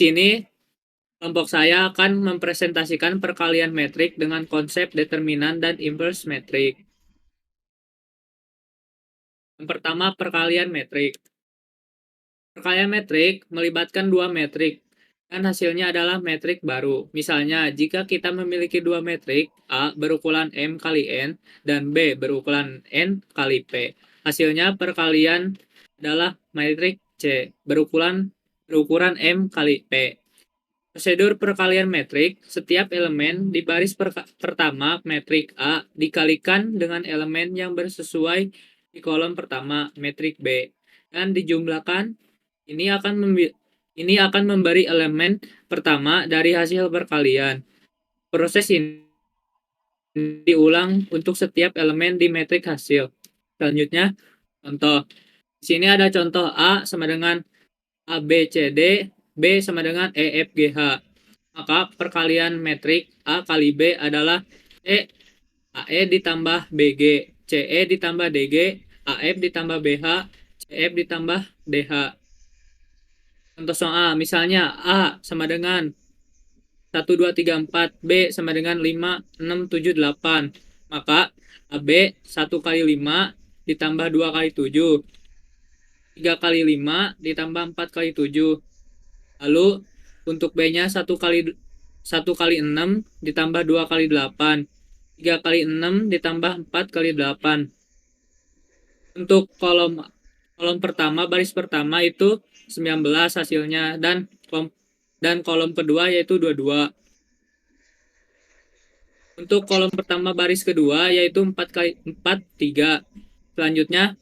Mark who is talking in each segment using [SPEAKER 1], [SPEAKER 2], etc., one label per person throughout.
[SPEAKER 1] Sini kelompok saya akan mempresentasikan perkalian metrik dengan konsep determinan dan inverse metrik. Yang pertama, perkalian metrik. Perkalian metrik melibatkan dua metrik, dan hasilnya adalah metrik baru. Misalnya, jika kita memiliki dua metrik, A berukuran M kali N, dan B berukuran N kali P. Hasilnya perkalian adalah metrik C berukuran M kali P. Prosedur perkalian metrik, setiap elemen di baris pertama metrik A dikalikan dengan elemen yang bersesuai di kolom pertama metrik B, dan dijumlahkan. Ini akan memberi elemen pertama dari hasil perkalian. Proses ini diulang untuk setiap elemen di metrik hasil. Selanjutnya, contoh. Di sini ada contoh A sama dengan ABCD, B sama dengan EFGH. Maka perkalian metrik A kali B adalah AE ditambah BG, CE ditambah DG, AF ditambah BH, CF ditambah DH. Contoh soal, misalnya A sama dengan 1, 2, 3, 4, B sama dengan 5, 6, 7, 8. Maka AB 1 kali 5 ditambah 2 kali 7. 3 kali 5 ditambah 4 kali 7. Lalu untuk B-nya 1 kali 6 ditambah 2 kali 8. 3 kali 6 ditambah 4 kali 8. Untuk kolom pertama, baris pertama itu 19 hasilnya, dan kolom kedua yaitu 22. Untuk kolom pertama baris kedua yaitu 4 kali 4, 3. Selanjutnya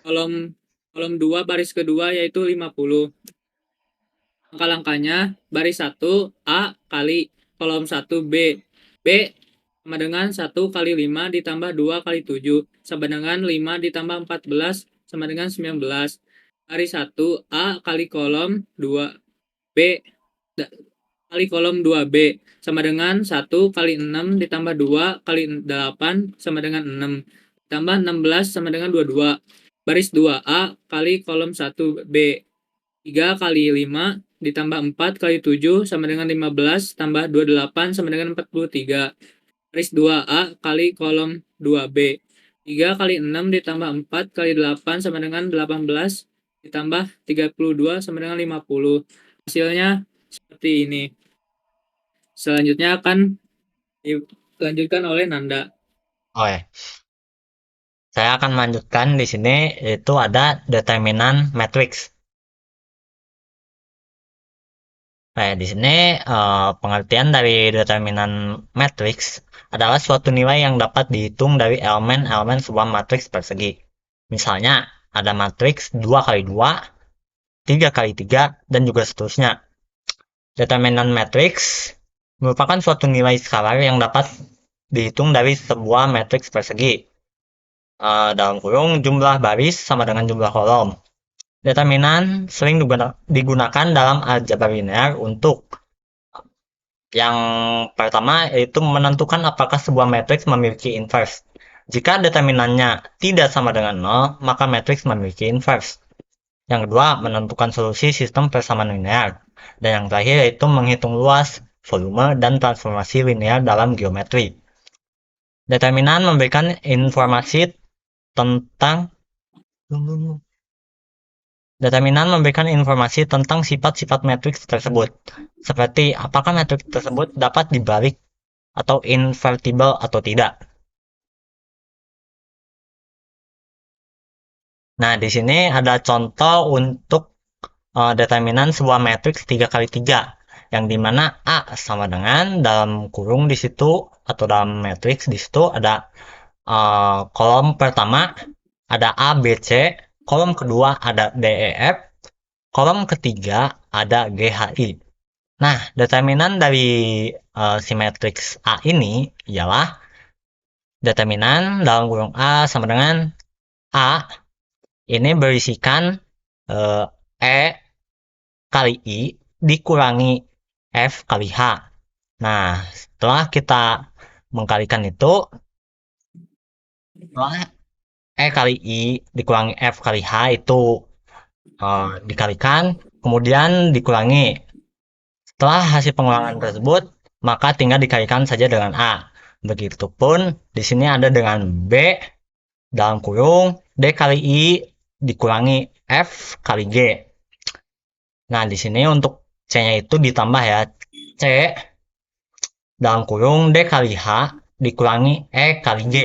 [SPEAKER 1] kolom 2 baris kedua yaitu 50. Langkah-langkahnya, baris 1 A kali kolom 1 B. B sama dengan 1 kali 5 ditambah 2 kali 7 sama dengan 5 ditambah 14 sama dengan 19. Baris 1 A kali kolom 2 B kali kolom 2B sama dengan 1 kali 6 ditambah 2 kali 8 sama dengan 6 ditambah 16 sama dengan 22. Baris 2A kali kolom 1B 3 kali 5 ditambah 4 kali 7 sama dengan 15 tambah 28 sama dengan 43. Baris 2A kali kolom 2B 3 kali 6 ditambah 4 kali 8 sama dengan 18 ditambah 32 sama dengan 50. Hasilnya seperti ini. Selanjutnya akan dilanjutkan oleh Nanda.
[SPEAKER 2] Oke. Saya akan melanjutkan di sini, yaitu ada determinan matrix. Nah, di sini pengertian dari determinan matrix adalah suatu nilai yang dapat dihitung dari elemen-elemen sebuah matriks persegi. Misalnya, ada matriks 2 kali 2, 3 kali 3, dan juga seterusnya. Determinan matrix merupakan suatu nilai skalar yang dapat dihitung dari sebuah matriks persegi. Dalam kurung, jumlah baris sama dengan jumlah kolom. Determinan sering digunakan dalam aljabar linear untuk yang pertama, yaitu menentukan apakah sebuah matriks memiliki inverse. Jika determinannya tidak sama dengan 0, maka matriks memiliki inverse. Yang kedua, menentukan solusi sistem persamaan linear. Dan yang terakhir yaitu menghitung luas, volume, dan transformasi linear dalam geometri. Determinan memberikan informasi tentang sifat-sifat matriks tersebut, seperti apakah matriks tersebut dapat dibalik atau invertible atau tidak. Nah, di sini ada contoh untuk determinan sebuah matriks 3 kali 3, yang dimana A sama dengan dalam kurung di situ atau dalam matriks di situ ada kolom pertama ada A, B, C, kolom kedua ada D, E, F, kolom ketiga ada G, H, I. Nah, determinan dari si matriks A ini ialah determinan dalam kurung A sama dengan A ini berisikan E kali I dikurangi F kali H. Nah, setelah kita mengkalikan itu, setelah E kali I dikurangi F kali H itu dikalikan, kemudian dikurangi. Setelah hasil pengulangan tersebut, maka tinggal dikalikan saja dengan A. Begitupun di sini ada dengan B dalam kurung D kali I dikurangi F kali G. Nah, di sini untuk C-nya itu ditambah ya. C dalam kurung D kali H dikurangi E kali G.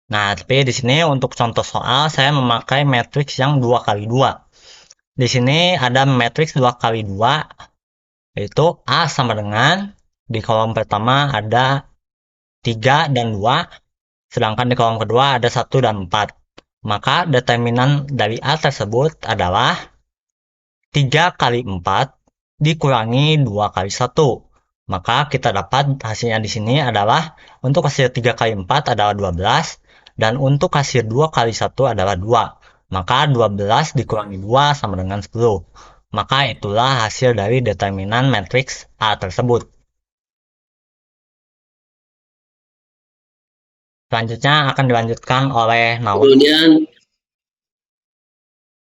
[SPEAKER 2] Nah, tapi di sini untuk contoh soal saya memakai matriks yang 2 kali 2. Di sini ada matriks 2 kali 2, yaitu A sama dengan di kolom pertama ada 3 dan 2, sedangkan di kolom kedua ada 1 dan 4. Maka determinan dari A tersebut adalah 3 kali 4 dikurangi 2 kali 1. Maka kita dapat hasilnya di sini adalah untuk hasil 3 kali 4 adalah 12 dan untuk hasil 2 kali 1 adalah 2. Maka 12 dikurangi 2 sama dengan 10. Maka itulah hasil dari determinan matriks A tersebut. Selanjutnya akan dilanjutkan oleh Nawa.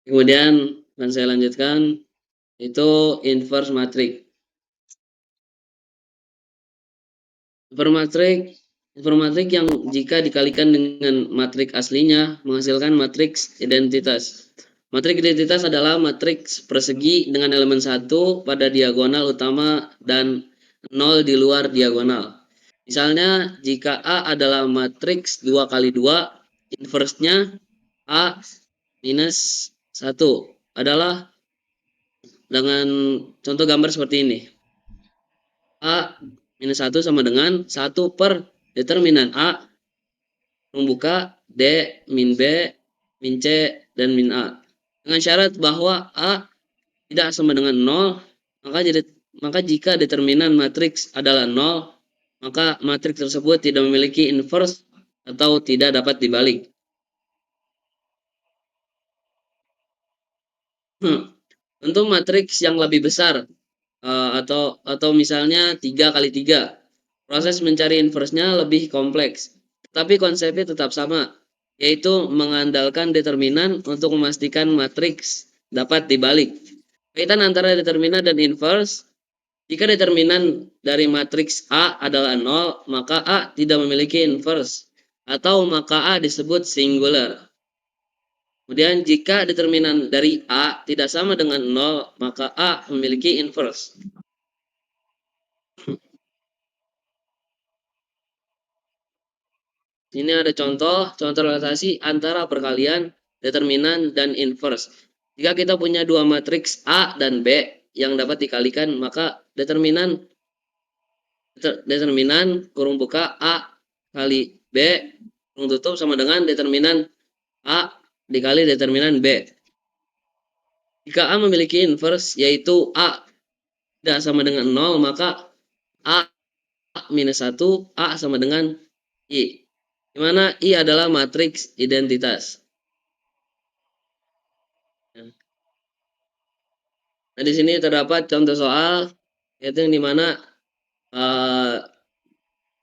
[SPEAKER 3] Kemudian akan saya lanjutkan itu inverse matrix. Inverse matrix yang jika dikalikan dengan matriks aslinya menghasilkan matriks identitas. Matriks identitas adalah matriks persegi dengan elemen 1 pada diagonal utama dan 0 di luar diagonal. Misalnya, jika A adalah matriks 2 kali 2, inverse-nya A minus 1 adalah dengan contoh gambar seperti ini. A minus 1 sama dengan 1 per determinan A membuka D min B min C dan min A. Dengan syarat bahwa A tidak sama dengan 0, maka jika determinan matriks adalah 0, maka matriks tersebut tidak memiliki inverse atau tidak dapat dibalik. Untuk matriks yang lebih besar atau misalnya 3 kali 3, proses mencari inverse-nya lebih kompleks, tapi konsepnya tetap sama, yaitu mengandalkan determinan untuk memastikan matriks dapat dibalik. Kaitan antara determinan dan inverse: jika determinan dari matriks A adalah 0, maka A tidak memiliki inverse, atau maka A disebut singular. Kemudian jika determinan dari A tidak sama dengan 0, maka A memiliki inverse. Ini ada contoh relatasi antara perkalian, determinan, dan inverse. Jika kita punya dua matriks A dan B yang dapat dikalikan, maka determinan kurung buka A kali B kurung tutup sama dengan determinan A dikali determinan B. Jika A memiliki inverse, yaitu A tidak sama dengan 0, maka A minus 1, A sama dengan I. Di mana I adalah matriks identitas. Nah, di sini terdapat contoh soal, yaitu yang dimana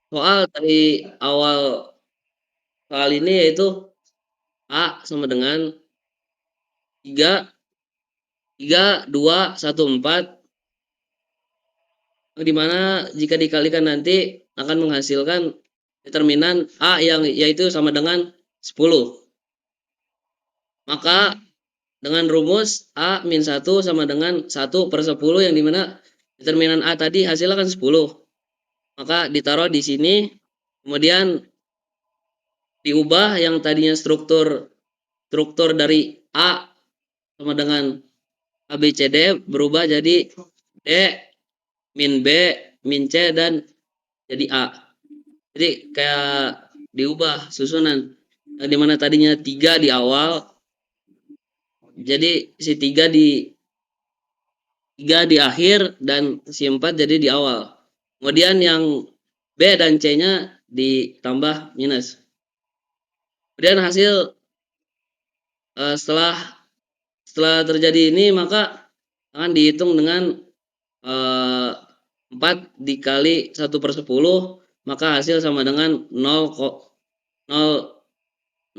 [SPEAKER 3] soal dari awal soal ini yaitu A sama dengan 3, 2, 1, 4, dimana jika dikalikan nanti akan menghasilkan determinan A yang yaitu sama dengan 10. Maka dengan rumus A min 1 sama dengan 1 per 10, yang dimana determinan A tadi hasilnya kan 10. Maka ditaruh di sini, kemudian diubah yang tadinya struktur dari A sama dengan A, B, C, D berubah jadi D min B min C dan jadi A. Jadi kayak diubah susunan, yang dimana tadinya 3 di awal, jadi si 3 di akhir dan si 4 jadi di awal. Kemudian yang B dan C-nya ditambah minus. Kemudian hasil setelah terjadi ini, maka akan dihitung dengan 4 dikali 1 per 10, maka hasil sama dengan 0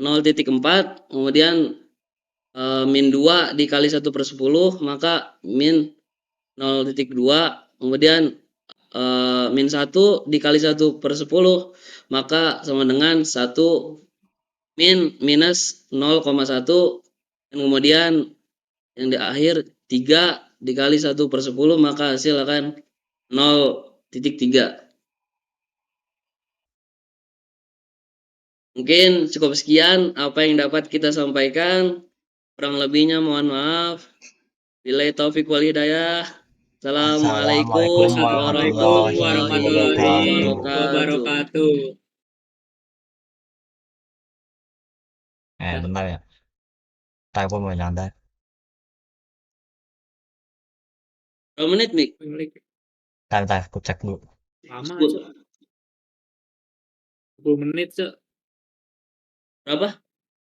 [SPEAKER 3] 0,4, kemudian min 2 dikali 1/10, maka min 0,2, kemudian min 1 dikali 1/10, maka sama dengan 1 minus 0,1, dan kemudian yang di akhir 3 dikali 1/10, maka hasil akan 0,3. Mungkin cukup sekian apa yang dapat kita sampaikan. Kurang lebihnya mohon maaf. Billahi taufik wal hidayah. Assalamualaikum
[SPEAKER 1] Wassalamualaikum
[SPEAKER 2] warahmatullahi
[SPEAKER 1] warahmatullahi
[SPEAKER 2] wabarakatuh.
[SPEAKER 1] wabarakatuh.
[SPEAKER 2] Bentar ya. Ntar gue mau nyantai.
[SPEAKER 3] Berapa menit, Mik?
[SPEAKER 2] Bentar, aku cek dulu.
[SPEAKER 1] Lama, Cok. 10 menit, Cok.
[SPEAKER 3] Berapa?